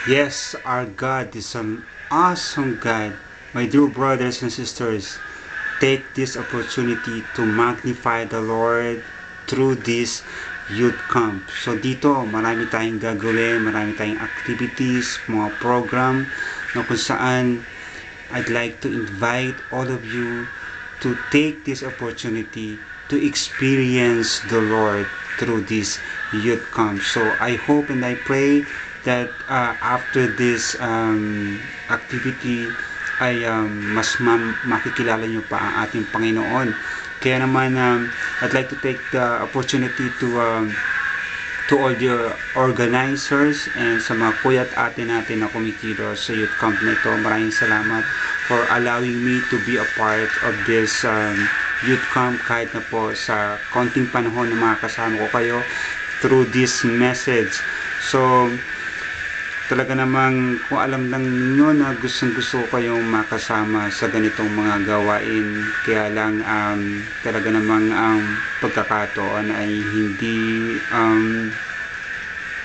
Yes, our God is an awesome God. My dear brothers and sisters, take this opportunity to magnify the Lord through this youth camp. So dito, marami tayong gagawin, marami tayong activities, mga program na kung saan I'd like to invite all of you to take this opportunity to experience the Lord through this youth camp. So I hope and I pray that after this activity ay makikilala nyo pa ang ating Panginoon. Kaya naman I'd like to take the opportunity to all the organizers and sa mga kuya at ate natin na kumikilos sa youth camp na ito. Maraming salamat for allowing me to be a part of this youth camp kahit na po sa konting panahon na makakasama ko kayo through this message. So talaga namang kung alam lang ninyo na gustong gusto ko kayong makasama sa ganitong mga gawain, kaya lang talaga namang pagkakataon ay hindi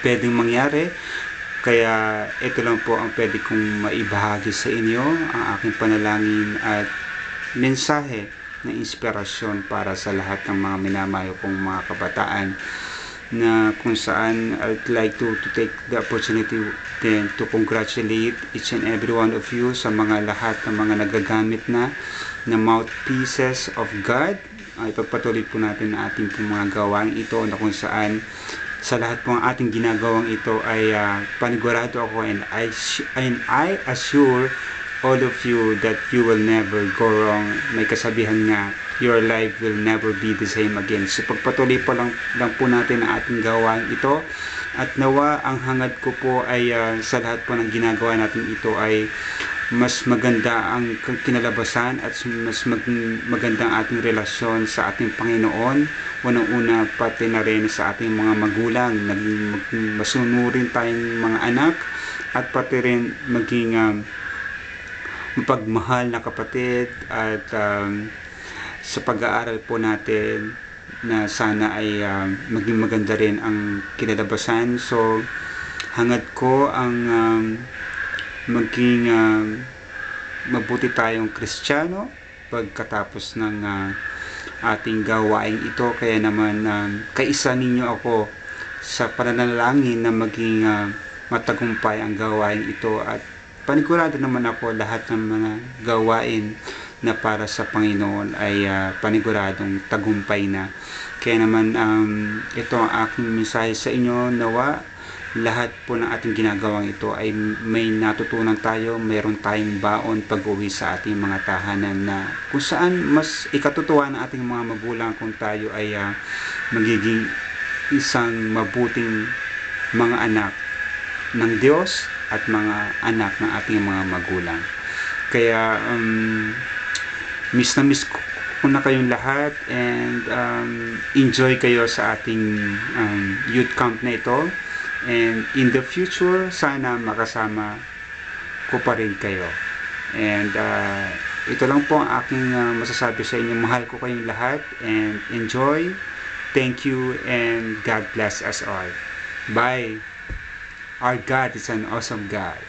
pwedeng mangyari. Kaya ito lang po ang pwede kong maibahagi sa inyo, ang aking panalangin at mensahe na inspirasyon para sa lahat ng mga minamayo kong mga kabataan, na kung saan I'd like to take the opportunity then to congratulate each and every one of you sa mga lahat ng mga nagagamit na mouthpieces of God. Ipagpatuloy po natin ang ating po mga gawain ito, na kung saan sa lahat po ang ating ginagawang ito ay panigurado ako and I assure all of you that you will never go wrong. May kasabihan nga, your life will never be the same again. So pagpatuloy pa lang po natin ang ating gawain ito, at nawa ang hangad ko po ay sa lahat po ng ginagawa natin ito ay mas maganda ang kinalabasan at mas maganda ang ating relasyon sa ating Panginoon. Unang-una pati na rin sa ating mga magulang, naging masunurin tayong mga anak, at pati rin maging mapagmahal na kapatid, at sa pag-aaral po natin na sana ay maging maganda rin ang kinalabasan. So hangad ko ang maging mabuti tayong Kristiyano pagkatapos ng ating gawain ito. Kaya naman kaisa ninyo ako sa pananalangin na maging matagumpay ang gawain ito, at panigurado naman ako lahat ng mga gawain na para sa Panginoon ay paniguradong tagumpay na. Kaya naman ito ang aking mensahe sa inyo, nawa lahat po ng ating ginagawang ito ay may natutunan tayo, mayroon tayong baon pag-uwi sa ating mga tahanan, na kung saan mas ikatutuwa ng ating mga magulang kung tayo ay magiging isang mabuting mga anak ng Diyos at mga anak ng ating mga magulang. Kaya miss na miss ko na kayong lahat, and enjoy kayo sa ating youth camp na ito, and in the future sana makasama ko pa rin kayo. And ito lang po ang aking masasabi sa inyo. Mahal ko kayong lahat, and enjoy. Thank you, and God bless us all. Bye. Our God is an awesome God.